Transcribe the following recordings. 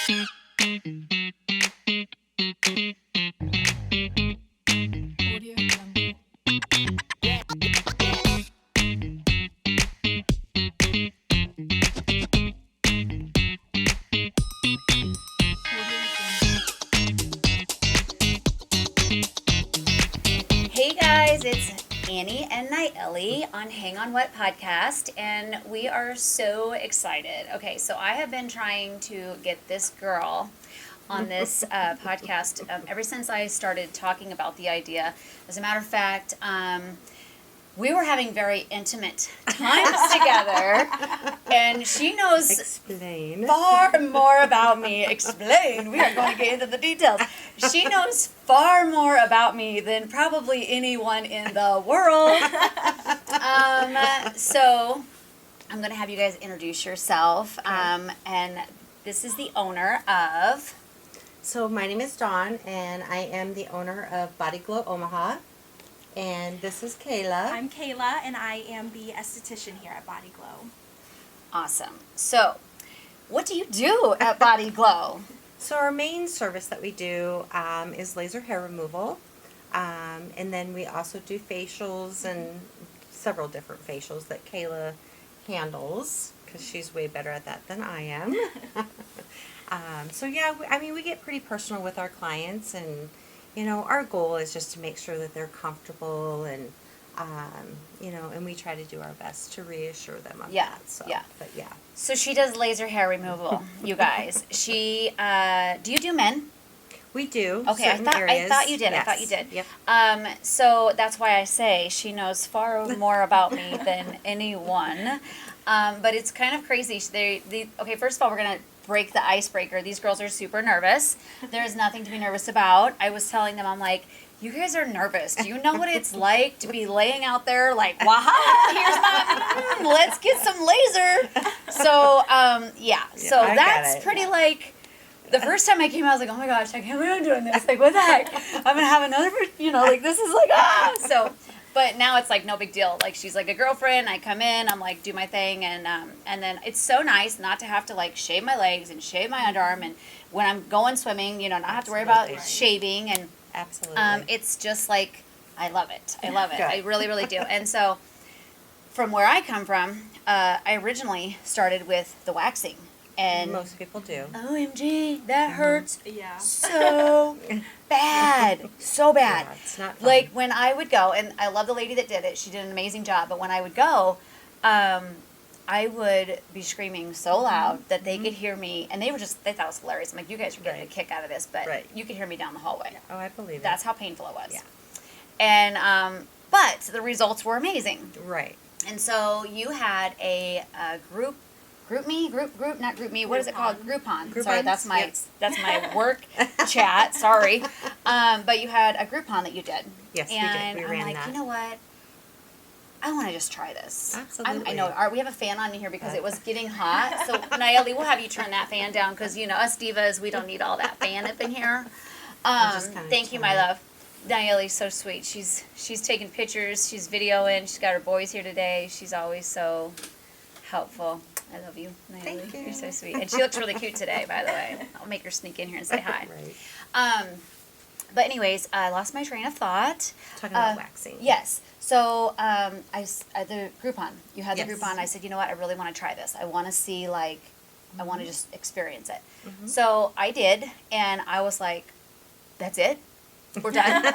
Hey guys, it's Annie and Nayeli on Hang On What podcast, and we are so excited. Okay, so I have been trying to get this girl on this podcast ever since I started talking about the idea. As a matter of fact, we were having very intimate times together, and she knows Explain. far more about me. Explain. We are going to get into the details. She knows far more about me than probably anyone in the world. So I'm going to have you guys introduce yourself. Okay. And this is the owner of... So my name is Dawn, and I am the owner of Body Glo Omaha. And this is Kayla. I'm Kayla, and I am the esthetician here at Body Glo. Awesome. So, what do you do at Body Glo? So our main service that we do is laser hair removal. And then we also do facials and several different facials that Kayla handles because she's way better at that than I am. So yeah, we get pretty personal with our clients, and our goal is just to make sure that they're comfortable, and and we try to do our best to reassure them of Yeah, that. So, yeah. But yeah. So she does laser hair removal, you guys. She, do you do men? We do. Okay, I certain thought you did. Yes. I thought you did. Yep. So that's why I say she knows far more about me than anyone. But it's kind of crazy. Okay, first of all, we're gonna break the icebreaker. These girls are super nervous. There's nothing to be nervous about. I was telling them, I'm like, you guys are nervous. Do you know what it's like to be laying out there like, waha, here's my, let's get some laser. So, yeah. So I that's get it. pretty like, the first time I came out, I was like, oh my gosh, I can't believe I'm doing this. Like, what the heck? I'm going to have another, like, this is like, ah. So, but now it's like no big deal. Like, she's like a girlfriend. I come in, I'm like, do my thing. And then it's so nice not to have to like shave my legs and shave my underarm. And when I'm going swimming, not have to worry about Absolutely. shaving. And Absolutely. it's just like, I love it. I love it. Good. I really, really do. And so from where I come from, I originally started with the waxing. And most people do. OMG, that hurts Yeah. so bad. So bad. Yeah, it's not fun. Like when I would go, and I love the lady that did it, she did an amazing job, but when I would go, I would be screaming so loud that they could hear me, and they thought it was hilarious. I'm like, you guys are getting a kick out of this, but Right. you could hear me down the hallway. Oh, I believe That's it. how painful it was. Yeah. And, but the results were amazing. Right. And so you had a group, not group me. What is it called? Groupon. Sorry, Groupons? that's my Yep. that's my work chat. Sorry, but you had a Groupon that you did. Yes, we did. and We I'm ran like, that. you know what? I want to just try this. Absolutely. I know. We have a fan on here because it was getting hot. So Nayeli, we'll have you turn that fan down because us divas, we don't need all that fan up in here. just kinda Thank you, my turn it. love. Nayeli's so sweet. She's taking pictures. She's videoing. She's got her boys here today. She's always so helpful. I love you, Nayeli. Thank you. You're so sweet. And she looks really cute today, by the way. I'll make her sneak in here and say hi. Right. But anyways, I lost my train of thought. Talking about waxing. Yes. So the Groupon. You had the Yes. Groupon. I said, you know what? I really want to try this. I want to see I want to just experience it. Mm-hmm. So I did, and I was like, that's it. We're done.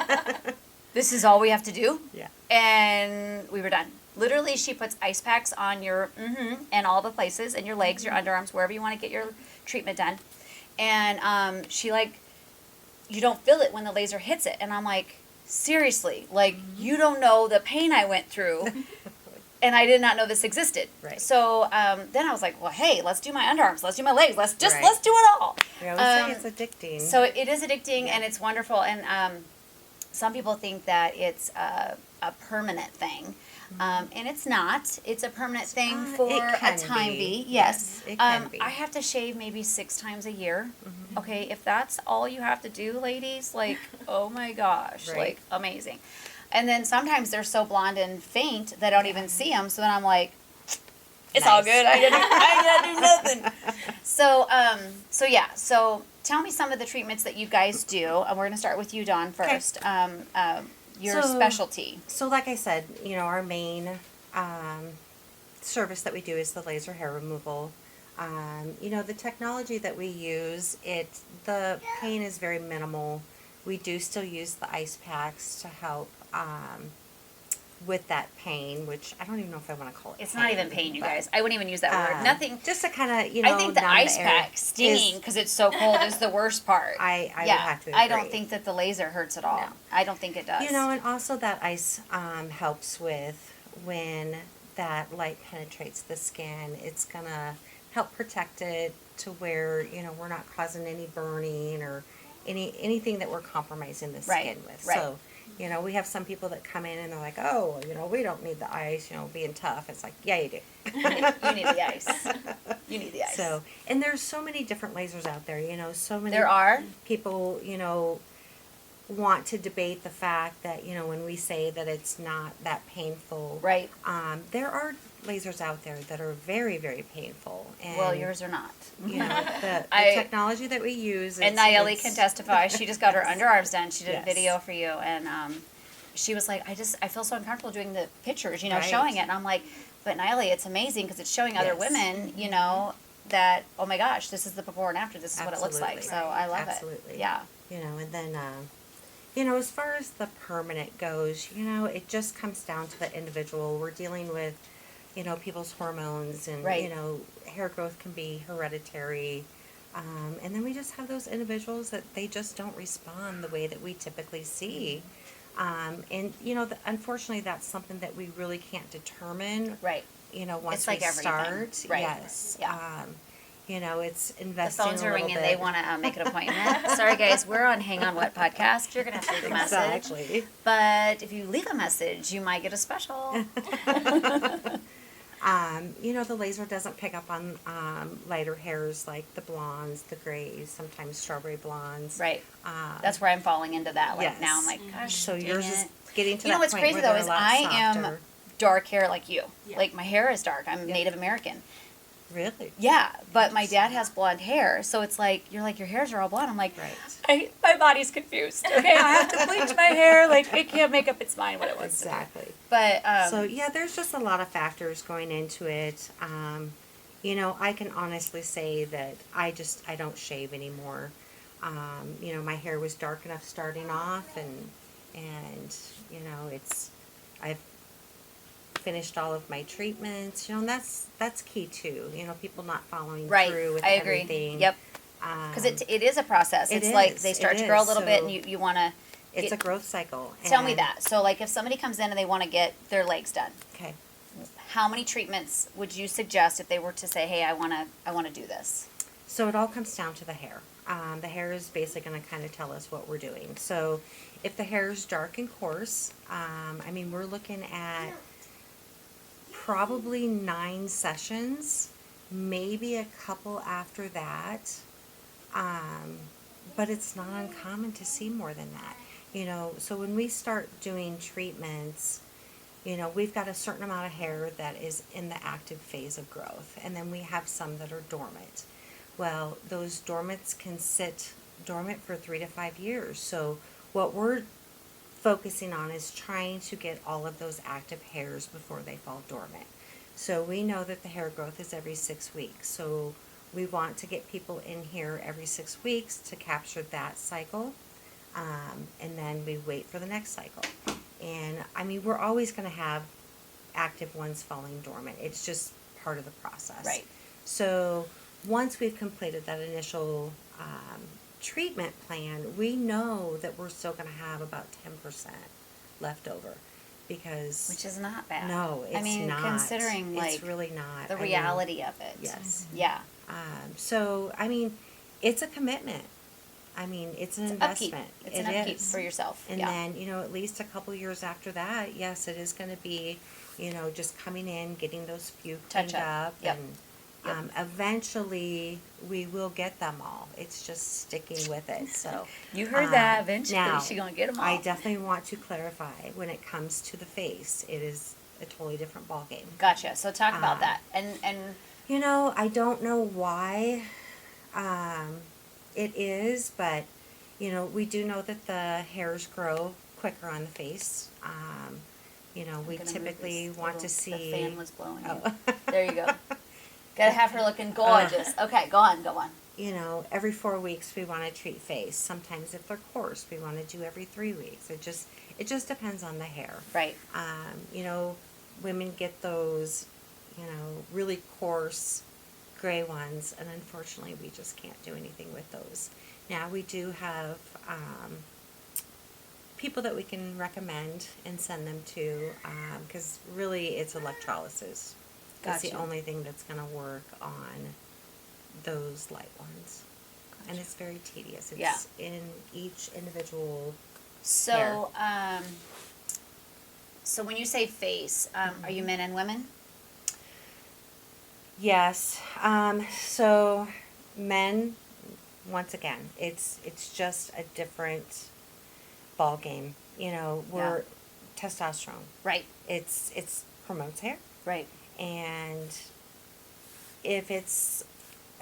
This is all we have to do. Yeah. And we were done. Literally, she puts ice packs on your and all the places, and your legs, your underarms, wherever you want to get your treatment done. And she you don't feel it when the laser hits it. And I'm like, seriously, you don't know the pain I went through. And I did not know this existed. Right. So then I was like, well, hey, let's do my underarms. Let's do my legs. Let's do it all. We always say it's addicting. So it is addicting, and it's wonderful. And some people think that it's a permanent thing. And it's not. It's a permanent thing for it a can time be. being. Yes. It can be. I have to shave maybe 6 times a year. Okay, if that's all you have to do, ladies, oh my gosh, Right. amazing. And then sometimes they're so blonde and faint that I don't even see them. So then I'm like, it's all Nice. good. I gotta do nothing. So tell me some of the treatments that you guys do, and we're gonna start with you, Dawn, first. Your specialty. So like I said, our main service that we do is the laser hair removal. The technology that we use, the pain is very minimal. We do still use the ice packs to help with that pain, which I don't even know if I want to call it. It's not even pain, you guys. I wouldn't even use that word. Nothing. Just to kind of, I think the ice pack stinging because it's so cold is the worst part. I would have to agree. I don't think that the laser hurts at all. No. I don't think it does. And also that ice helps with when that light penetrates the skin. It's gonna help protect it to where we're not causing any burning or anything that we're compromising the skin with. Right. So. We have some people that come in and they're like, oh, we don't need the ice, being tough. It's like, yeah, you do. You need the ice. You need the ice. So, and there's so many different lasers out there, so many there are people, want to debate the fact that, when we say that it's not that painful. Right. There are lasers out there that are very, very painful. And, well, yours are not. The technology that we use. And Nayeli can testify. She just got her underarms done. She did a video for you. And she was like, I feel so uncomfortable doing the pictures, showing it. And I'm like, but Nayeli, it's amazing because it's showing other women, that, oh my gosh, this is the before and after. This is what it looks like. So I love it. Yeah. And then, as far as the permanent goes, it just comes down to the individual. We're dealing with, people's hormones and, hair growth can be hereditary. And then we just have those individuals that they just don't respond the way that we typically see. And, unfortunately, that's something that we really can't determine. Right. Once it's like we everything. start. Right. Yes. Yeah. It's investing. The phones are ringing. Bit. They want to make an appointment. Sorry, guys. We're on Hang On What podcast. You're going to have to leave a message. Exactly. But if you leave a message, you might get a special. The laser doesn't pick up on lighter hairs like the blondes, the grays, sometimes strawberry blondes. Right. That's where I'm falling into that. Like yes. Now I'm like, gosh. So yours is getting to that point. What's crazy though is I am dark hair like you. Yeah. Like my hair is dark. I'm Native American. Really? Yeah, but my dad has blonde hair, so it's like your hairs are all blonde. I'm like, right. My body's confused. Okay, I have to bleach my hair. Like it can't make up its mind what it wants exactly. to do. But so yeah, there's just a lot of factors going into it. I can honestly say that I don't shave anymore. My hair was dark enough starting off, and I've finished all of my treatments, and that's key too. People not following through with everything. Yep. Because it is a process. It's like they start to grow a little bit, and you want to. It's a growth cycle. Tell me that. So, like, if somebody comes in and they want to get their legs done, okay, how many treatments would you suggest if they were to say, "Hey, I want to do this"? So it all comes down to the hair. The hair is basically going to kind of tell us what we're doing. So, if the hair is dark and coarse, we're looking at probably 9 sessions, maybe a couple after that, but it's not uncommon to see more than that. So when we start doing treatments, we've got a certain amount of hair that is in the active phase of growth, and then we have some that are dormant. Well, those dormants can sit dormant for 3 to 5 years. So what we're focusing on is trying to get all of those active hairs before they fall dormant. So we know that the hair growth is every 6 weeks. So we want to get people in here every 6 weeks to capture that cycle. And then we wait for the next cycle. And we're always going to have active ones falling dormant. It's just part of the process. Right. So once we've completed that initial treatment plan, we know that we're still going to have about 10% left over, because which is not bad. No, it's not. Considering it's really not the reality of it. Yes. Yeah. So it's a commitment. It's an investment. It's an upkeep for yourself. And then, at least a couple years after that, yes, it is going to be, just coming in, getting those few cleaned up. Yep. And eventually we will get them all. It's just sticking with it. So you heard that. Eventually now, she's going to get them all. I definitely want to clarify, when it comes to the face, it is a totally different ballgame. Gotcha. So talk about that. And I don't know why It is, but, you know, we do know that the hairs grow quicker on the face. You know, we I'm gonna move typically this want little- to see. The fan was blowing. Oh. There you go. Gotta have her looking gorgeous. Okay, go on, go on. You know, every 4 weeks we want to treat face. Sometimes if they're coarse, we want to do every 3 weeks. It just depends on the hair. Right. You know, women get those, you know, really coarse gray ones, and unfortunately we just can't do anything with those. Now we do have people that we can recommend and send them to, because really it's electrolysis. That's the Gotcha. only thing that's going to work on those light ones. And it's very tedious. It's Yeah. in each individual. So, so when you say face, are you men and women? Yes. So men, once again, it's just a different ball game. You know, we're testosterone. Right. It's promotes hair. Right. And if it's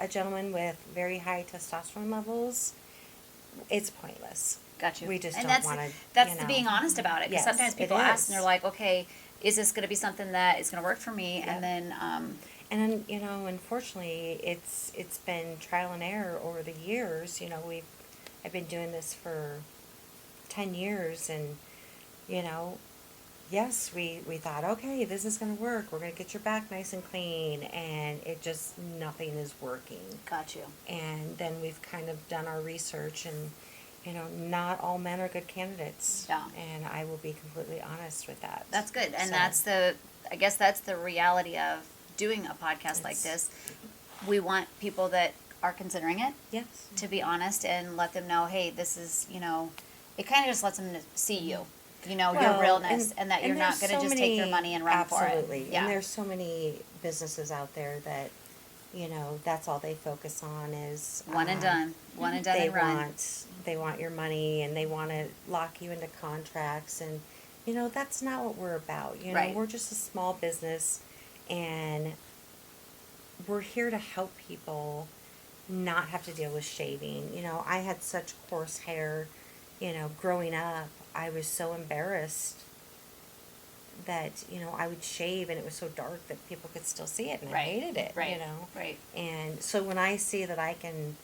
a gentleman with very high testosterone levels, it's pointless. Got you. We just and don't that's want to. that's the being honest about it. Because Yes, sometimes it people ask is. and they're like, okay, is this going to be something that is going to work for me? Yep. And then, And you know, unfortunately, it's been trial and error over the years. You know, I've been doing this for 10 years, and you know, yes, we thought, okay, this is going to work. We're going to get your back nice and clean, and it just nothing is working. got you. And then we've kind of done our research, and you know, not all men are good candidates. Yeah. And I will be completely honest with that. That's good. And So, I guess that's the reality of doing a podcast like It's- this. We want people that are considering it yes. to be honest and let them know, hey, this is, you know, it kind of just lets them see you, you know, your Well, realness, and that you're not there's going to so just take their many- money and run for it. Absolutely. Yeah. And there's so many businesses out there that, you know, that's all they focus on is One and done. One and done they and run. they want your money, and they want to lock you into contracts, and you know, that's not what we're about. You know, Right. we're just a small business, and we're here to help people not have to deal with shaving. You know, I had such coarse hair, you know, growing up. I was so embarrassed that, you know, I would shave and it was so dark that people could still see it, and I Right. hated it, Right. you know. Right. And so when I see that I can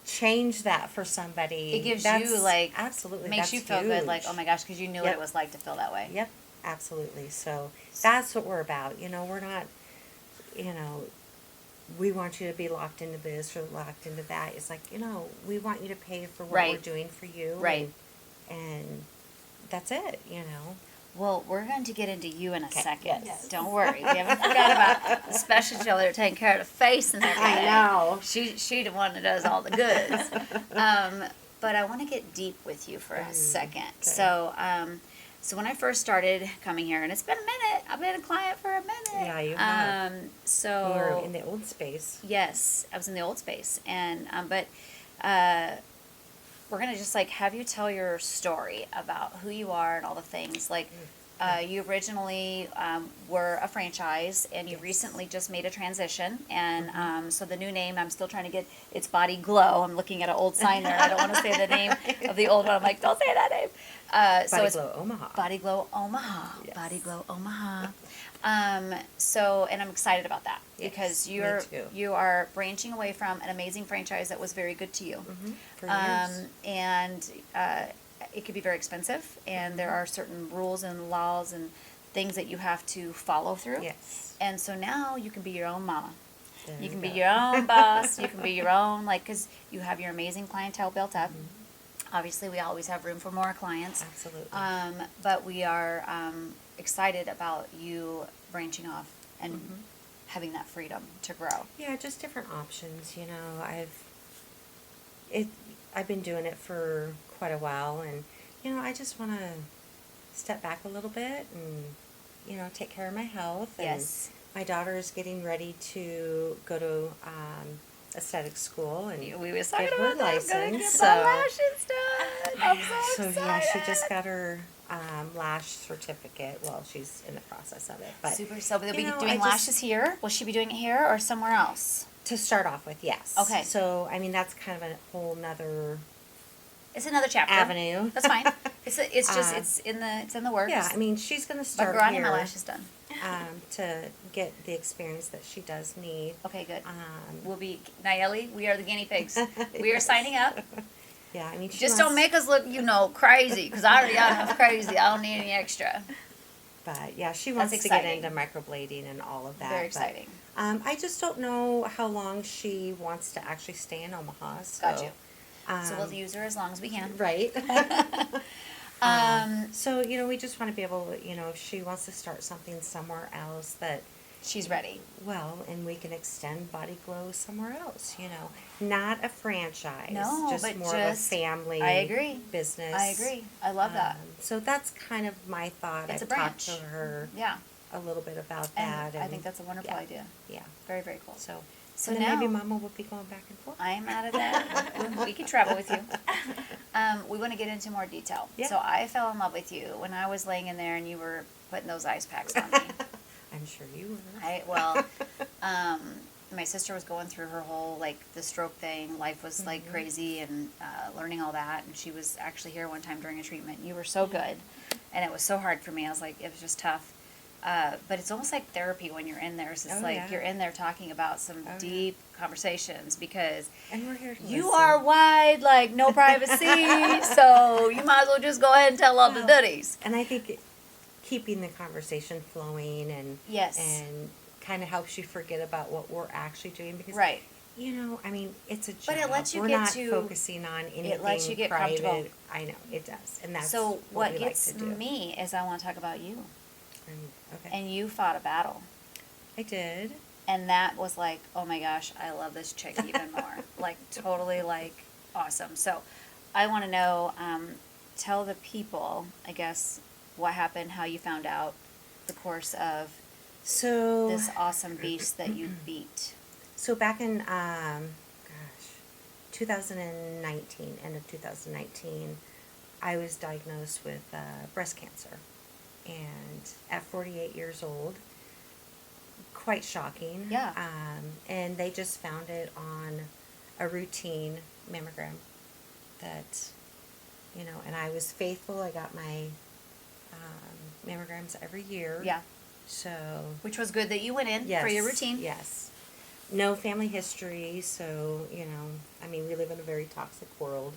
change that for somebody, It gives that's you, like, absolutely makes that's you feel good, like, huge. oh my gosh, because you knew what Yep. it was like to feel that way. Yep, absolutely. So that's what we're about. You know, we're not, you know, we want you to be locked into this or locked into that. It's like, you know, we want you to pay for what Right. we're doing for you. Right. And that's it, you know. Well, we're going to get into you in a Okay. second. Yes. Don't worry. We haven't forgot about the special Jill that are taking care of the face and everything. I know. She the one that does all the goods. But I want to get deep with you for a second. okay. So when I first started coming here, and it's been a minute, I've been a client for a minute. Yeah, you have. So We were in the old space. yes, I was in the old space, and we're gonna just like have you tell your story about who you are and all the things. Like, you originally were a franchise, and you recently just made a transition, and so the new name I'm still trying to get. It's Body Glo. I'm looking at an old sign there. And I don't want to say the name of the old one. I'm like, don't say that name. So Body it's Glo Omaha. Body Glo Omaha. Yes. Body Glo Omaha. So, and I'm excited about that Yes, because me too. you are branching away from an amazing franchise that was very good to you. For years. And it could be very expensive, and there are certain rules and laws and things that you have to follow through. Yes. And so now you can be your own mama. There You can we be go. your own boss. You can be your own, like, because you have your amazing clientele built up. Obviously, we always have room for more clients. Absolutely. But we are excited about you branching off and having that freedom to grow. Yeah, just different options. You know, I've been doing it for quite a while, and you know, I just want to step back a little bit and you know, take care of my health. And Yes. my daughter is getting ready to go to aesthetic school, and We was talking get her about that. I'm gonna license. get So, my lashes done. I'm so excited. yeah, she just got her lash certificate. Well, she's in the process of it, but Super. So will you be know, doing I just- lashes here? Will she be doing it here or somewhere else? To start off with, yes. Okay. So, I mean, that's kind of a whole nother It's another chapter. avenue. That's fine. It's in the works. Yeah, I mean, she's going to but start grinding here my lashes done. to get the experience that she does need. Okay, good. Um, We'll be Nayeli. We are the guinea pigs. We are Yes. signing up. Yeah, I mean, she Just wants, don't make us look, crazy, because I already got enough crazy. I don't need any extra. But yeah, she wants That's to get exciting. into microblading and all of that. Very but, exciting. I just don't know how long she wants to actually stay in Omaha. So, Got you. So we'll use her as long as we can. Right. Um, So, we just want to be able to, if she wants to start something somewhere else that, she's ready. well, and we can extend Body Glow somewhere else, Not a franchise. No, just but more of a just- family I agree. business. I agree. I love that. So that's kind of my thought. It's a I've branch. talked to her Yeah. a little bit about And that. I think that's a wonderful yeah, idea. Yeah. Very, very cool. So So then maybe now- Mama will be going back and forth. I am out of that. We can travel with you. We want to get into more detail. Yeah. So I fell in love with you when I was laying in there and you were putting those ice packs on me. I'm sure you Well, my sister was going through her whole, the stroke thing. Life was, crazy and learning all that. And she was actually here one time during a treatment. You were so good. And it was so hard for me. I was like, it was just tough. But it's almost like therapy when you're in there. It's Oh, like yeah. you're in there talking about some Oh, yeah. deep conversations because And we're here to you listen. are wide, no privacy. So you might as well just go ahead and tell all the Well, goodies. And I think keeping the conversation flowing Yes. and kind of helps you forget about what we're actually doing because Right. I mean, it's a job. But it lets you we're get not to- focusing on anything lets you get private. comfortable. I know it does, and that's So what we gets like to do. me is I want to talk about you. Okay, And you fought a battle. I did. And that was like, oh my gosh, I love this chick even more. Totally awesome. So I want to know, tell the people, I guess, what happened, how you found out, the course of So this awesome beast that you beat. So back in 2019, end of 2019, I was diagnosed with breast cancer, and at 48 years old, quite shocking. Yeah. And they just found it on a routine mammogram that, and I was faithful. I got my mammograms every year. Yeah. So. Which was good that you went in for your routine. Yes. No family history, so, I mean, we live in a very toxic world.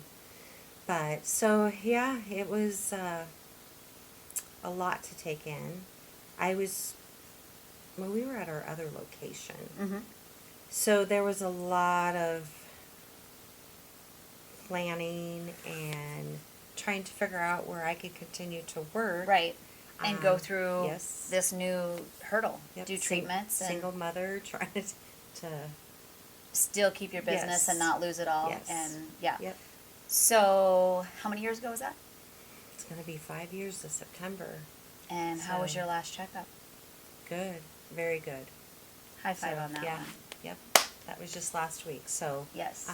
But, so, yeah, it was a lot to take in. We were at our other location. Mm-hmm. So there was a lot of planning and trying to figure out where I could continue to work. Right. And go through yes. this new hurdle. Yep, Do treatments and single mother trying to still keep your business Yes. and not lose it all. Yes. And yeah. Yep. So how many years ago was that? It's going to be 5 years this September. And how was So- your last checkup? Good. Very good. High five So, on that yeah. one. Yep. That was just last week. So, Yes.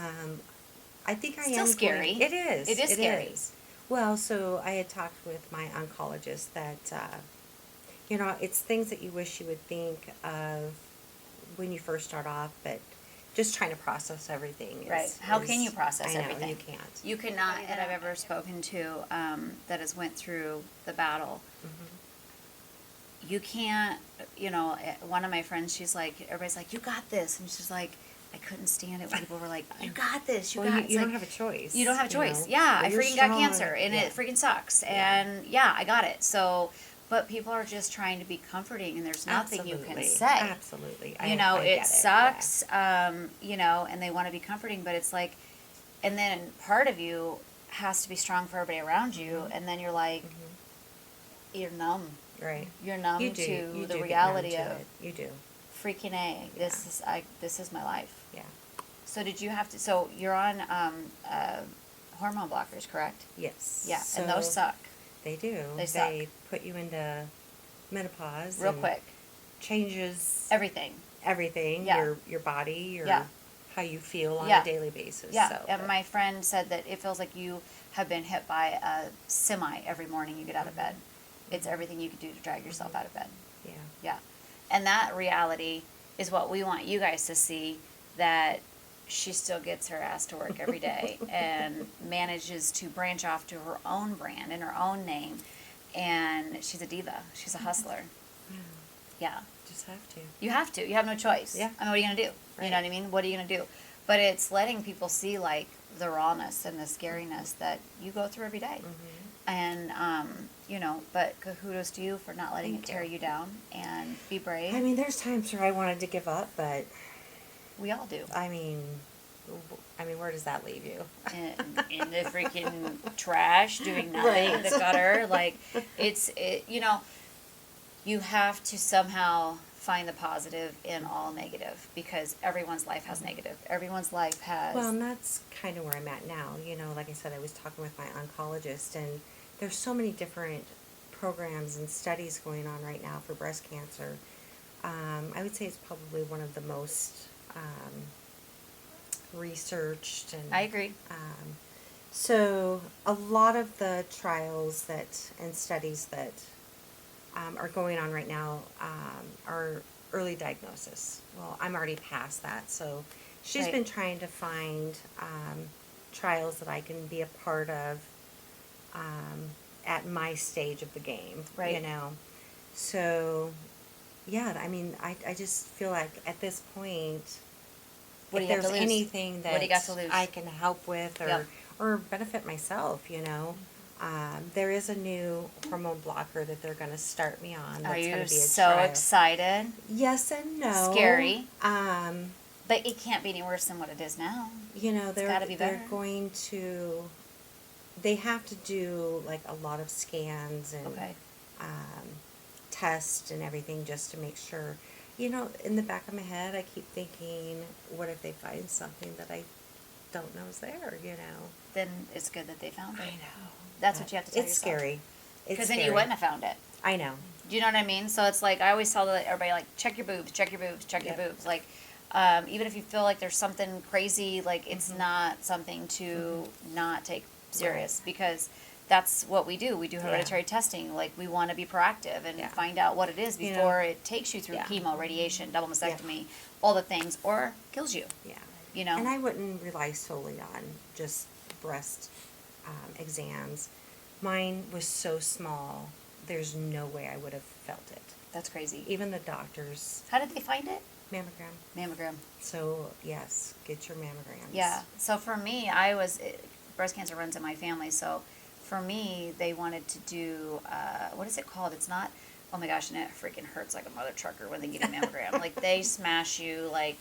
I think I Still am scary. It is. It is scary. is. Well, so I had talked with my oncologist that, it's things that you wish you would think of when you first start off, but just trying to process everything. Right. How can you process I know, everything? you can't. You cannot, that I've ever spoken to that has went through the battle. Mhm. You can't, one of my friends, she's like, everybody's like, you got this. And she's like, I couldn't stand it when people were like, you got this, you Well, got you it's don't like, have a choice. You don't have a choice. know. Yeah, Well, I you're freaking got strong. cancer and Yeah. it freaking sucks. Yeah. And yeah, I got it. So, but people are just trying to be comforting and there's nothing you can Absolutely. say. Absolutely. I It get sucks, and they want to be comforting, but it's like, and then part of you has to be strong for everybody around you, and then you're like, you're numb. Yeah. Right. You're numb You do. to You the do get numb reality to of it. You do. freaking A. This is my life. Yeah. So did you have to? So you're on hormone blockers, correct? Yes. Yeah, and those So suck They do. They suck. put you into menopause. real and quick. Changes Everything. everything. Yeah. Your body. Yeah. How you feel on Yeah. a daily basis. Yeah, So, and but- my friend said that it feels like you have been hit by a semi every morning you get out of bed. It's everything you can do to drag yourself out of bed. Yeah. Yeah. And that reality is what we want you guys to see that she still gets her ass to work every day and manages to branch off to her own brand and her own name. And she's a diva. She's a hustler. Yeah. Just have to. You have to. You have no choice. Yeah. I mean, what are you going to do? Right. You know what I mean? What are you going to do? But it's letting people see, like, the rawness and the scariness that you go through every day. And, you know, but kudos to you for not letting Thank it tear you. you down and be brave. I mean, there's times where I wanted to give up, but we all do. I mean, where does that leave you? In the freaking trash, doing nothing, Right. the gutter. Like, you know, you have to somehow find the positive in all negative, because everyone's life has negative. Everyone's life has. Well, and that's kind of where I'm at now. You know, like I said, I was talking with my oncologist, and there's so many different programs and studies going on right now for breast cancer. I would say it's probably one of the most researched, and I agree. So a lot of the trials and studies that are going on right now are early diagnosis. Well, I'm already past that, so she's Right. been trying to find trials that I can be a part of at my stage of the game. Right. You know, so yeah. I mean, I just feel like at this point, What do if you have there's to lose? anything that What do you got to lose? I can help with Yep. or benefit myself, you know. There is a new hormone blocker that they're going to start me on. Are That's you going to be a so trial. excited? Yes and no. Scary. Um, But it can't be any worse than what it is now. you know, gotta be they're better. going to. They have to do like a lot of scans and Okay. tests and everything just to make sure. You know, in the back of my head, I keep thinking, what if they find something that I don't know is there? You know. Then it's good that they found it. I know. That's what you have to tell It's yourself. scary. It's Because then scary. you wouldn't have found it. I know. Do you know what I mean? So it's like, I always tell everybody, like, check your boobs, check your boobs, check your Yep. boobs. Like, even if you feel like there's something crazy, like, it's not something to not take serious, because that's what we do. We do hereditary testing. Like, we want to be proactive and Yeah. find out what it is You know. before it takes you through Yeah. chemo, radiation, double mastectomy, all the things, or kills you, Yeah. you know? And I wouldn't rely solely on just breast exams. Mine was so small, there's no way I would have felt it. That's crazy. Even the doctors, How did they find it? mammogram. Mammogram. So, yes, get your mammograms. Yeah. So for me, breast cancer runs in my family. So for me, they wanted to do, what is it called? It's not, oh my gosh, and it freaking hurts like a mother trucker when they get a mammogram. Like, they smash you, like,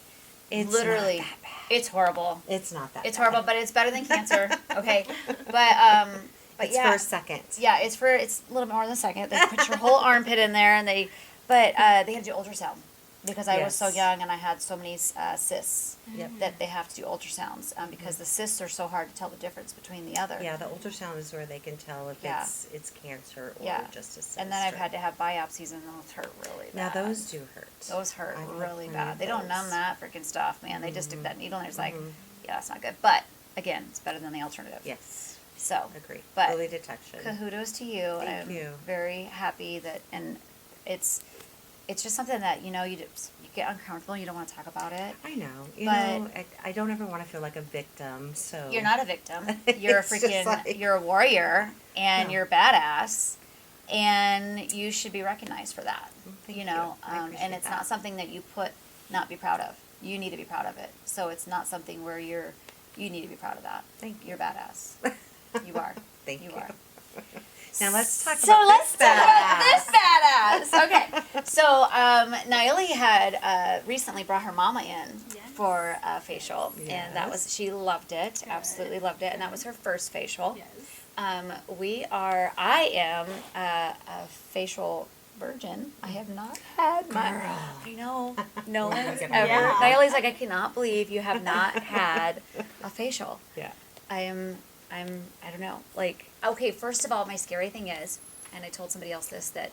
It's literally. not that bad. It's horrible. It's not that It's bad. horrible, but it's better than cancer. Okay. But It's yeah. for a second. Yeah, it's a little bit more than a second. They put your whole armpit in there, and they had to do ultrasound, because I was so Yes. young and I had so many cysts Yep. that they have to do ultrasounds, because the cysts are so hard to tell the difference between the other. Yeah, the ultrasound is where they can tell if Yeah. it's cancer or Yeah. just a cyst. And then I've or- had to have biopsies, and those hurt really Now bad. those do hurt. Those hurt I've had really plenty bad. of They don't numb those. that freaking stuff, man. They just stick that needle, and it's like, Mhm. yeah, that's not good. But again, it's better than the alternative. Yes. So, Agree. but Early detection. kudos to you. Thank I'm you. very happy that, and it's just something that, you know, you get uncomfortable. You don't want to talk about it. I know. You But- know, I don't ever want to feel like a victim, so. You're not a victim. You're a It's just freaking, like- you're a warrior, and No. you're badass, and you should be recognized for that. Thank You know, you. I and appreciate it's that. not something that you not be proud of. You need to be proud of it. So it's not something where you need to be proud of that. Thank you. You're badass. You are. Thank you. are. Now let's talk So about let's this talk about badass. this badass. Okay. So Naomi had recently brought her mama in Yes. for a facial, and that Yes. was, she loved it, absolutely loved it, and that was her first facial. Yes. I am a facial virgin. I have not had my. Girl. I know. No one's gonna ever. Yeah. Naomi's like, I cannot believe you have not had a facial. Yeah. I don't know. Like, okay, first of all, my scary thing is, and I told somebody else this, that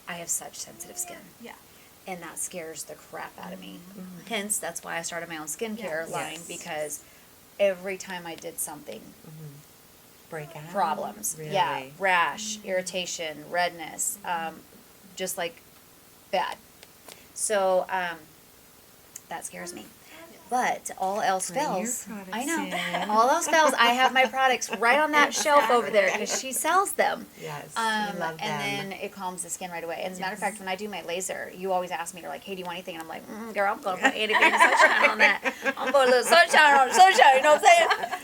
I have such sensitive skin. Yeah. And that scares the crap out of me. Hence, that's why I started my own skincare Yes. line, Yes. because every time I did something, Break out. problems. Really? Yeah, rash, irritation, redness, just like bad. So that scares me. But all else Bring your fails. products I know. in. All else fails. I have my products right on that shelf over there because she sells them. Yes, we love and them. then it calms the skin right away. And as a matter of fact, when I do my laser, you always ask me, you're like, hey, do you want anything? And I'm like, girl, I'm going to put 80 grains of sunshine on that. I'm going to put a little sunshine on the sunshine, you know what I'm saying?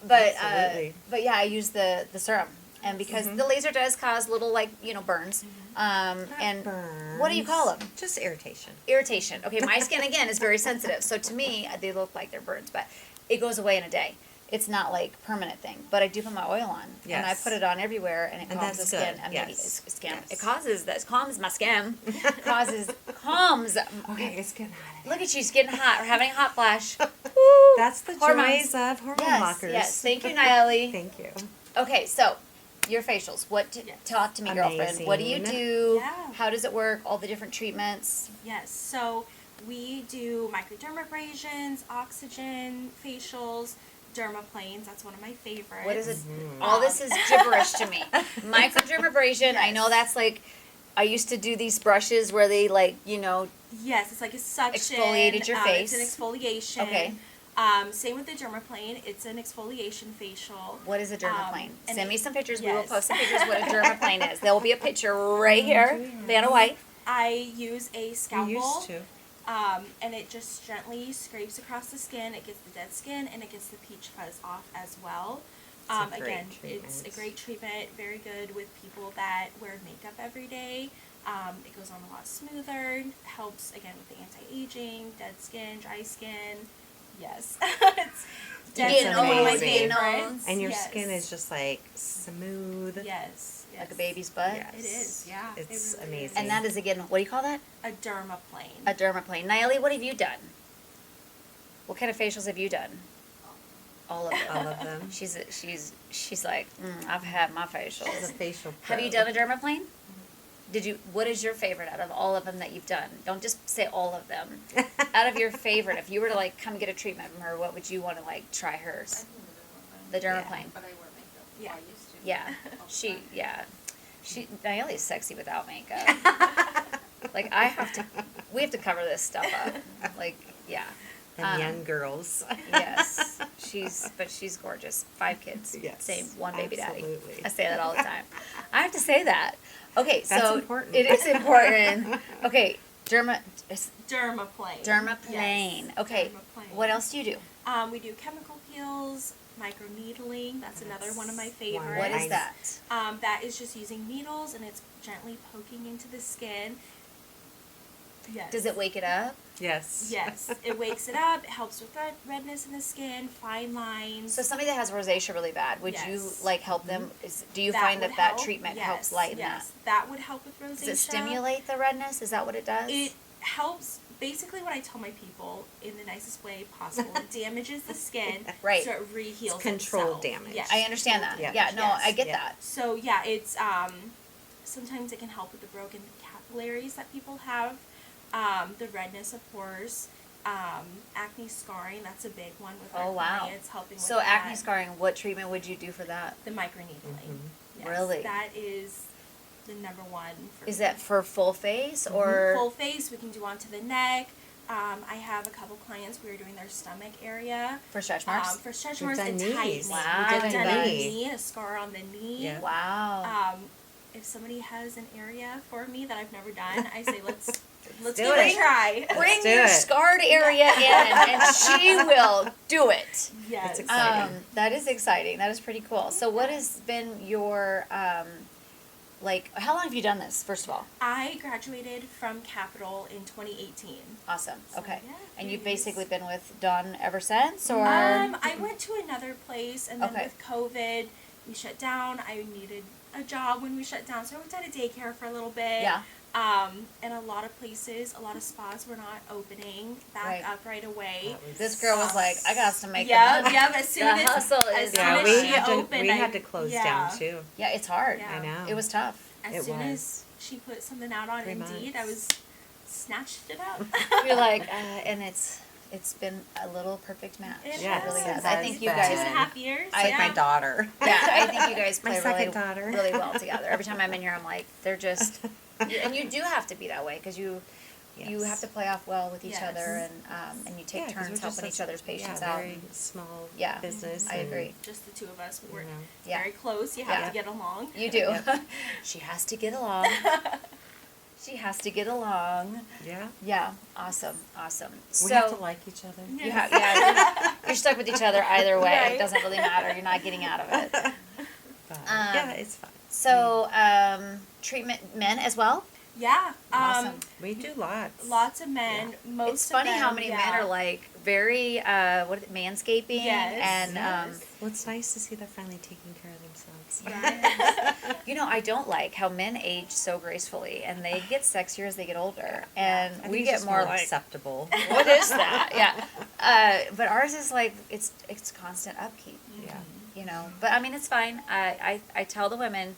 Absolutely. But yeah, I use the serum. And because the laser does cause little, like, burns. And Burns. what do you call them? Just irritation. Irritation. Okay, my skin, again, is very sensitive. So to me, they look like they're burns, but it goes away in a day. It's not like permanent thing, but I do put my oil on, and I Yes. put it on everywhere, and it And calms the that's skin. good. And Yes. skin. Yes. It calms my skin. calms. Okay, it's getting hot. Look at you, it's getting hot. We're having a hot flash. Woo! That's the Hormones. joys of hormone Yes, blockers. yes. Thank you, Nayeli. Thank you. Okay, so your facials. Yes. Talk to me, girlfriend. What do you Amazing. do? Yeah. How does it work? All the different treatments. Yes, so we do microdermabrasions, oxygen, facials, dermaplanes. That's one of my favorites. What is it? All this is gibberish to me. Microdermabrasion. I know that's like. I used to do these brushes where they Yes, it's like a suction. Exfoliated your face. It's an exfoliation. Okay. Same with the dermaplane. It's an exfoliation facial. What is a dermaplane? and Send me some pictures. We will yes. post some pictures what a dermaplane is. There will be a picture right here. Vanna White. I use a scalpel. You used to. And it just gently scrapes across the skin. It gets the dead skin and it gets the peach fuzz off as well. It's a great Again, it's a treatment. great treatment. Very good with people that wear makeup every day. It goes on a lot smoother. Helps again with the anti-aging, dead skin, dry skin. Yes, it's Getting definitely one of my old, getting favorites. old. And your Yes. skin is just like smooth. yes, yes, Like a baby's butt. Yes. It is, yeah. It's it really amazing. And that is again, what do you call that? is. A dermaplane. A dermaplane. Nayeli, what have you done? What kind of facials have you done? All of them. All of them. She's like, I've had my facials. She's a facial pro. Have you done a dermaplane? What is your favorite out of all of them that you've done? Don't just say all of them. Out of your favorite, if you were to like come get a treatment from her, what would you want to like try hers? The dermaplane. But I wear makeup. Yeah. I used to. Yeah. Nayeli's sexy without makeup. Like we have to cover this stuff up. Like, yeah. And young girls. Yes. She's gorgeous. 5 kids. Yes, Same, one baby daddy. absolutely. I say that all the time. I have to say that. Okay, That's so important. it is important. Okay, Dermaplane. dermaplane. Yes, Okay. dermaplane. What else do you do? We do chemical peels, microneedling. That's another one of my favorites. What is Nice. that? That is just using needles and it's gently poking into the skin. Yes. Does it wake it up? Yes. Yes. It wakes it up. It helps with redness in the skin, fine lines. So somebody that has rosacea really bad, would you Yes. like help them? Do you That find would that help. treatment Yes, helps lighten yes. that? That would help with rosacea. Does it stimulate the redness? Is that what it does? It helps. Basically, what I tell my people in the nicest way possible, it damages the skin Right. so it reheals It's controlled itself. damage. Yes. I understand that. Yeah. Yeah, no, Yes. I get Yeah. that. So yeah, it's sometimes it can help with the broken capillaries that people have, the redness, of course, acne scarring. That's a big one with our Oh, wow. clients. Helping with So that. acne scarring, what treatment would you do for that? The microneedling. Yes, Really? that is the number one. For Is me. that for full face or? Full face? We can do onto the neck. I have a couple clients. We were doing their stomach area. For stretch marks? For stretch We've marks done and knees. tightening. Wow. We've We've done done a knees. knee, a scar on the knee. Yeah. Wow. If somebody has an area for me that I've never done, I say let's do give it it. a try. Bring do your it. scarred area in and she will do it. Yes. It's exciting. That is exciting. That is pretty cool. So what has been your, how long have you done this, first of all? I graduated from Capital in 2018. Awesome. So, Okay. yeah, And you've 3 years. basically been with Dawn ever since, or? I went to another place, and then Okay. with COVID, we shut down. I needed a job when we shut down, so I went down to daycare for a little bit. Yeah. And a lot of places, a lot of spas were not opening back Right. up right away. That was- This girl was like, I got to make the Yeah, money. yeah. As soon The as hustle as is soon Yeah, as we she had to opened, we had to close down too. Yeah, it's hard. Yeah. I know. It was tough. As It soon was. as she put something out on 3 Indeed, months. I was snatched it up. You're like, and it's been a little perfect match. It Yes, It really has. has. it I has think you been. guys. 2.5 years. I- Like yeah. my daughter. Yeah, I think you guys My play second really, daughter. really well together. Every time I'm in here, I'm like, they're just, and you do have to be that way because you you have to play off well with each Yes. other, and you take 'cause turns we're helping just each other's patients yeah, out. very small Yeah. business. I agree. Just the two of us. We're You know. Yeah. very close. You have Yeah. to get along. You do. Yep. She has to get along. She has to get along. Yeah. Yeah. Awesome. Awesome. We have to like each other. You have, yeah, you're stuck with each other either way. Right. It doesn't really matter. You're not getting out of it. But, Um, yeah, it's fun. So, treatment men as well? Yeah. Awesome. We do lots. Lots of men. Most It's of funny how them, many yeah. men are like very, manscaping Yes. and, Yes. Well, it's nice to see they're finally taking care of themselves. Yes. you know, I don't like how men age so gracefully and they get sexier as they get older. And I think we it's get just more like, acceptable. what is that? Yeah. But ours is like, it's constant upkeep. Yeah. You know, but I mean, it's fine. I tell the women,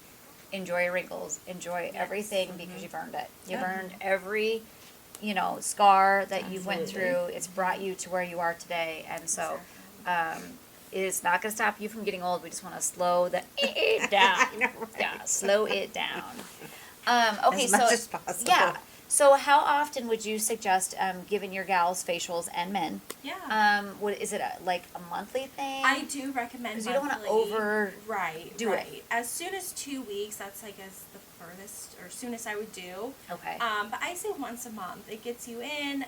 enjoy your wrinkles, enjoy everything because you've earned it. You've Yeah. earned every, scar that you went Absolutely. through. It's brought you to where you are today, and so it's not going to stop you from getting old. We just want to slow it down. I know, right? Yeah, slow it down. Okay, As much so as possible. yeah. So how often would you suggest giving your gals facials and men? Yeah. What is it like a monthly thing? I do recommend 'Cause you don't wanna monthly. over right do it. right. As soon as 2 weeks, that's like as the furthest or soonest I would do. Okay. But I say once a month. It gets you in,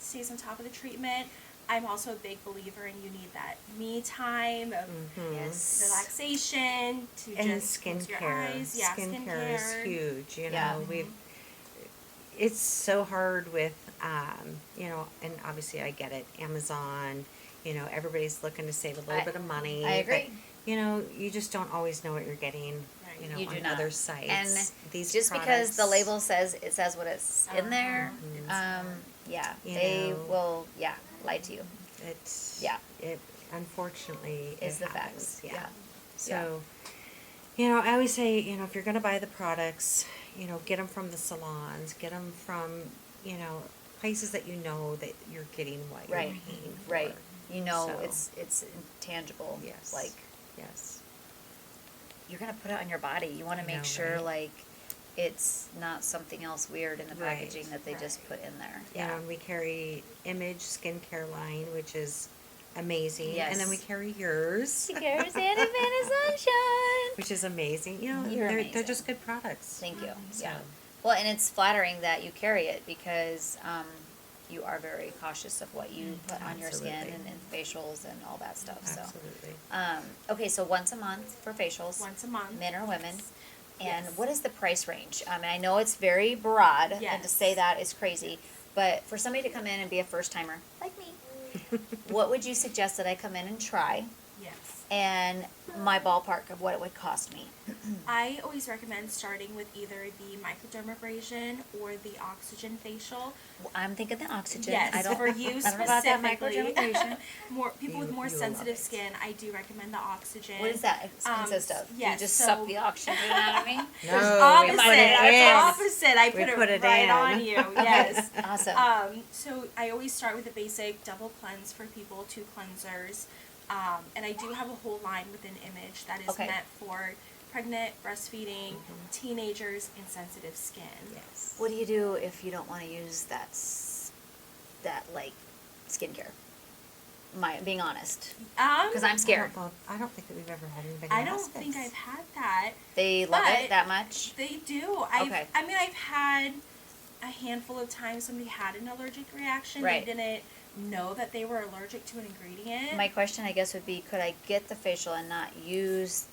stays on top of the treatment. I'm also a big believer in you need that me time of Yes. relaxation to And just close your skincare. eyes. Yeah, Skincare is huge. You know, Yeah. it's so hard with, and obviously I get it. Amazon, everybody's looking to save a little bit of money. I agree. But, you just don't always know what you're getting. Right. You do on not. other sites. And these just because the products, label says what it's in there, yeah, You they know. will, lie to you. it's Yeah. It unfortunately Is it the happens. facts. Yeah. So, I always say, if you're going to buy the products, get them from the salons, get them from, places that that you're getting what Right. you're paying for. Right. So, It's intangible. Yes. Like Yes. you're gonna put it on your body. You want to I make know, sure right? like it's not something else weird in the Right. packaging that they just put in there. And we carry Image skincare line, which is amazing. Yes. And then we carry yours, She carries Santa Fe Sunshine. which is amazing. You're they're amazing. just good products. Thank you. So, Yeah. Well, and it's flattering that you carry it because you are very cautious of what you put on your skin Absolutely. and facials and all that stuff. Absolutely. So, okay, so once a month for facials, Once a month. men or women. And Yes. what is the price range? I mean, I know it's very broad, and to Yes. say that is crazy. But for somebody to come in and be a first timer like me, what would you suggest that I come in and try? Yes. And my ballpark of what it would cost me. I always recommend starting with either the microdermabrasion or the oxygen facial. I'm thinking the oxygen. Yes, I don't, for you I don't know about that specifically. microdermabrasion. More people with You- more you will sensitive love it. skin, I do recommend the oxygen. What does that consist of? yes, you just so- suck the oxygen out of me? No, Opposite. we put it That's in. opposite. I We put put it it right in. on you. Yes. Awesome. So I always start with the basic double cleanse for people, 2 cleansers. And I do have a whole line within Image that is Okay. meant for pregnant, breastfeeding, teenagers, and sensitive skin. Yes. What do you do if you don't want to use that like skincare? Being honest, because I'm scared. I don't think that we've ever had anybody I don't ask think us. I've had that. They love it But- that much. They do. Okay. I mean, I've had a handful of times somebody had an allergic reaction. Right. They didn't know that they were allergic to an ingredient. My question, I guess, would be: could I get the facial and not use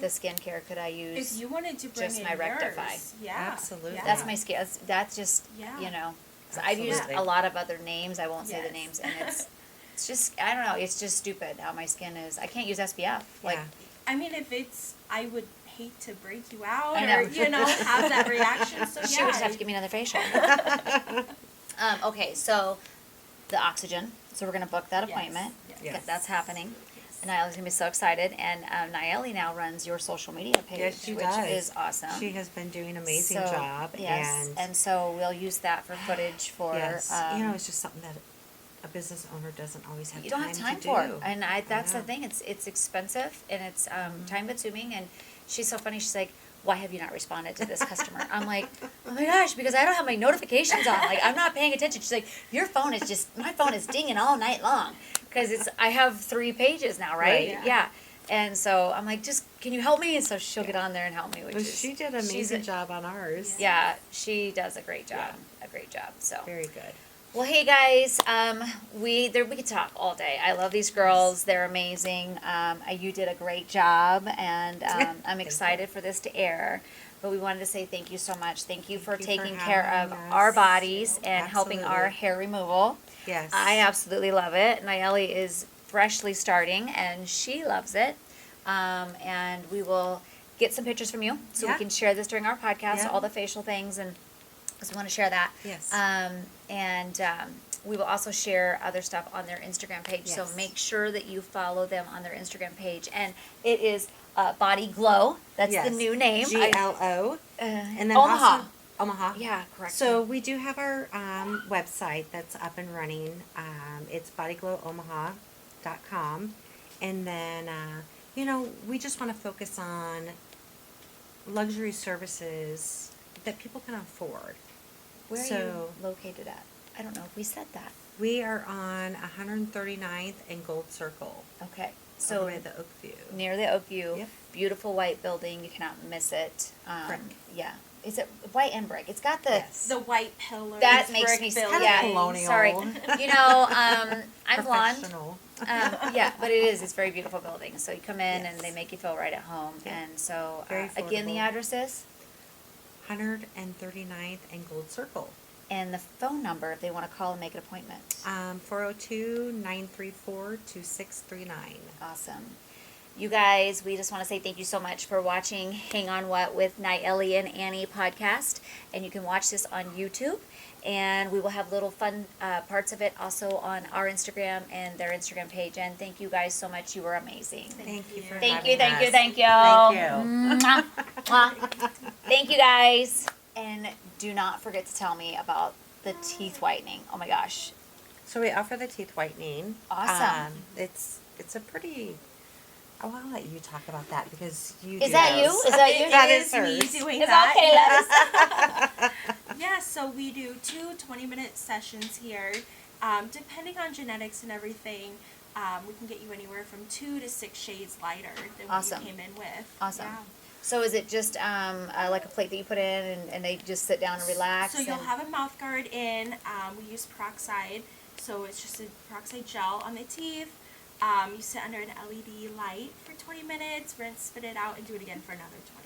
the skincare? Could I use? if you wanted to bring just in my Rectify. yours, yeah, Absolutely. yeah. That's my skin. That's just Yeah. you know. 'Cause I've used Absolutely. a lot of other names. I won't say the Yes. names, and it's just I don't know. It's just stupid how my skin is. I can't use SPF. Like Yeah. I mean, if it's, I would hate to break you out I know. or have that reaction. So she yeah, would just have to give me another facial. Okay, so the oxygen. So we're gonna book that Yes, appointment. yes. Yes. That's happening. Yes. And Niall's gonna be so excited. And Nialley now runs your social media page, Yes, she which does. is awesome. She has been doing an amazing So, job. Yes, and so we'll use that for footage for. yes, it's just something that a business owner doesn't always have you don't time have time to for do. it, and that's the know. thing. It's expensive and it's time consuming. And she's so funny. She's like, why have you not responded to this customer? I'm like, oh my gosh, because I don't have my notifications on. Like, I'm not paying attention. She's like, my phone is dinging all night long. Because I have 3 pages now, right? Right. Yeah. And so I'm like, just, can you help me? And so she'll get on there and help me, which Well, is. she did an amazing job on ours. Yeah, she does a great job. A great job. So. Very good. Well, hey guys, we could talk all day. I love these girls; they're amazing. You did a great job, and I'm excited for this to air. But we wanted to say thank you so much. Thank you for taking care of having us. our bodies and helping our Absolutely. hair removal. Yes. I absolutely love it. Nayeli is freshly starting, and she loves it. And we will get some pictures from you, so we Yeah. can share this during our podcast, Yeah. all the facial things, and because we want to share that. Yes. And we will also share other stuff on their Instagram page. So Yes. make sure that you follow them on their Instagram page. And it is Body Glo. That's the Yes. new name. GLO. And then Omaha. also Omaha. Yeah, correct. So we do have our website that's up and running. It's bodyglowomaha.com. And then, we just want to focus on luxury services that people can afford. Where are so you located at? I don't know if we said that. we are on 139th and Gold Circle. Okay. So So by the Oakview. near the Oakview, Yep. beautiful white building. You cannot miss it. Brick. Yeah. Is it white and brick? It's got the. Yes. The white pillar. That makes me building. yeah. colonial. Sorry, I'm blonde. Professional. Yeah, but it is. It's a very beautiful building. So you come in and Yes. they make you feel right at home. Yeah. And so Very again, the affordable. address is 139th and Gold Circle. and the phone number if they want to call and make an appointment. 402-934-2639. Awesome. You guys, we just want to say thank you so much for watching Hang On What with Nayeli and Annie podcast. And you can watch this on YouTube. And we will have little fun parts of it also on our Instagram and their Instagram page. And thank you guys so much. You were amazing. Thank you for Thank having you, thank us. you, thank you. Thank you. Mwah, mwah. Thank you, guys. And do not forget to tell me about the teeth whitening. Oh my gosh. So we offer the teeth whitening. Awesome. It's a pretty. Oh, I'll let you talk about that because you. Is do that those. you? Is that you? That It is me hers. doing It's that. okay, Yeah, so we do 2 20-minute sessions here. Depending on genetics and everything, we can get you anywhere from 2 to 6 shades lighter than what Awesome. you came in with. Awesome. Yeah. So is it just like a plate that you put in and they just sit down and relax? So you'll and- have a mouth guard in. We use peroxide, so it's just a peroxide gel on the teeth. You sit under an LED light for 20 minutes, rinse, spit it out, and do it again for another 20.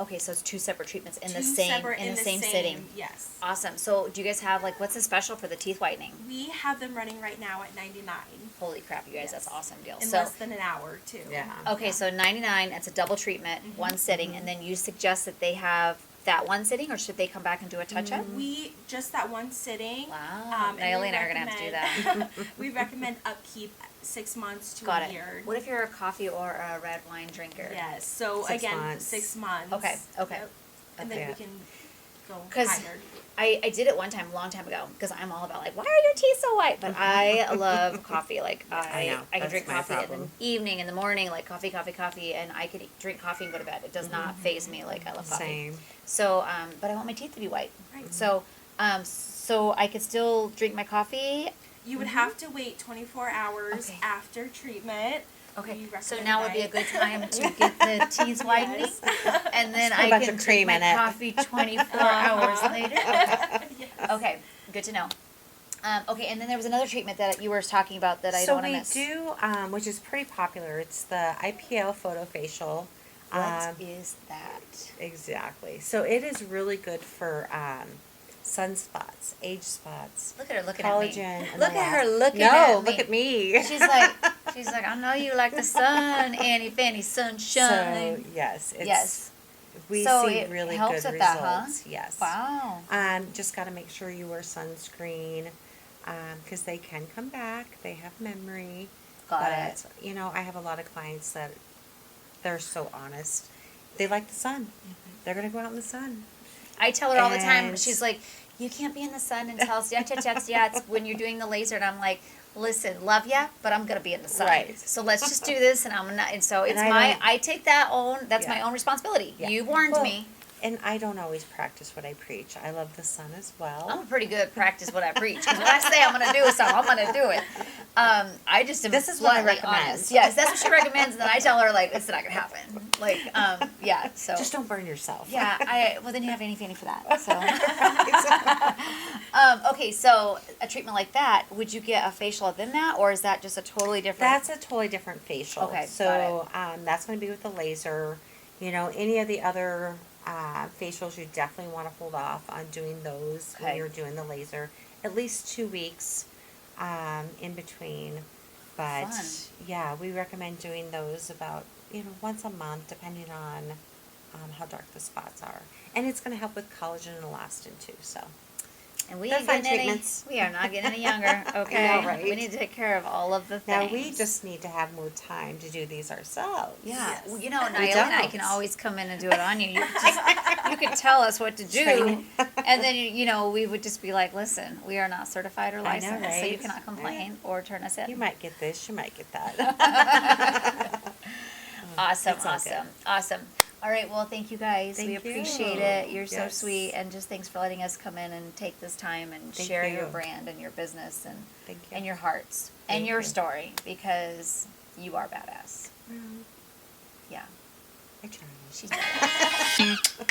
Okay, so it's 2 separate treatments in the Two same separate in the same sitting. Yes. Awesome. So do you guys have like what's the special for the teeth whitening? We have them running right now at $99. Holy crap, you guys, Yes. that's an awesome deal. In So less than an hour, too. Yeah. okay, so 99, it's a double treatment, one sitting, and then you suggest that they have that one sitting, or should they come back and do a touch-up? We just that one sitting. Wow. and Naomi we and I are gonna have to do recommend- we recommend upkeep 6 months to Got a it. year. What if you're a coffee or a red wine drinker? Yes. So 6 again, months. 6 months. Okay, okay. Yep. And Okay. then we can go 'Cause higher. I did it one time, a long time ago, because I'm all about like, why are your teeth so white? But I love coffee. Like I know. I can That's drink my coffee in the problem. evening, in the morning, like coffee, and I could drink coffee and go to bed. It does not phase me like I love coffee. Same. So, but I want my teeth to be white. Right. So, so I could still drink my coffee. You would have to wait 24 hours Okay. after treatment. Okay. We So recommend now would be a night. good time to get the teeth whitening, Yes. and then Just put a I bunch can of drink cream my in it. coffee 24 hours later. Yes. Okay, good to know. Okay, and then there was another treatment that you were talking about that I So don't want to we miss. do, which is pretty popular. It's the IPL photofacial. What is that? Exactly. So it is really good for sunspots, age spots, Look at her looking collagen. at me. and Look the at her last- looking no, at me. look at me. She's like, I know you like the sun, Annie Fanny, sunshine. So yes, it's, Yes. we So see it really helps good with that, huh? results. Yes. Wow. Just got to make sure you wear sunscreen because they can come back. They have memory. Got it. You know, I have a lot of clients that they're so honest. They like the sun. Mm-hmm. They're gonna go out in the sun. I tell her all the time. And- She's like, you can't be in the sun until it's when you're doing the laser, and I'm like, listen, love ya, but I'm gonna be in the sun. Right. So let's just do this, and I'm not. And so it's I don't- I take that own. That's Yeah. my own responsibility. Yeah. You warned Well, me. And I don't always practice what I preach. I love the sun as well. I'm pretty good at practice what I preach. Because when I say I'm going to do something, I'm going to do it. I just am This is what I bluntly recommend. honest. Yes, that's what she recommends, and then I tell her like it's not going to happen. Like, yeah. So Just don't burn yourself. yeah. Well, then you have any fanny for that. So. Okay, so a treatment like that, would you get a facial within that, or is that just a totally different? That's a totally different facial. Okay, So that's going to be with the laser. You know, any of the other facials, you definitely want to hold off on doing those when Okay. you're doing the laser. At least 2 weeks in between. But Fun. yeah, we recommend doing those about, once a month, depending on how dark the spots are. And it's going to help with collagen and elastin too. So And we They're ain't fun getting treatments. we are not getting any younger. Okay, I know, right? We need to take care of all of the now things. we just need to have more time to do these ourselves. Yeah, Yes. well, you know, We Nyla and I don't. can always come in and do it on you. You could tell us what to do, Training. and then we would just be like, "Listen, we are not certified or I know, licensed, so you right? cannot complain or turn us in." You might get this, you might get that. Awesome, It's all good. awesome. All right, well, thank you guys. We Thank you. appreciate it. You're so Yes. sweet, and just thanks for letting us come in and take this time and Thank share your you. brand and your business and Thank you. and your hearts and Thank your you. story, because you are badass. Well, Yeah, I try. she's badass.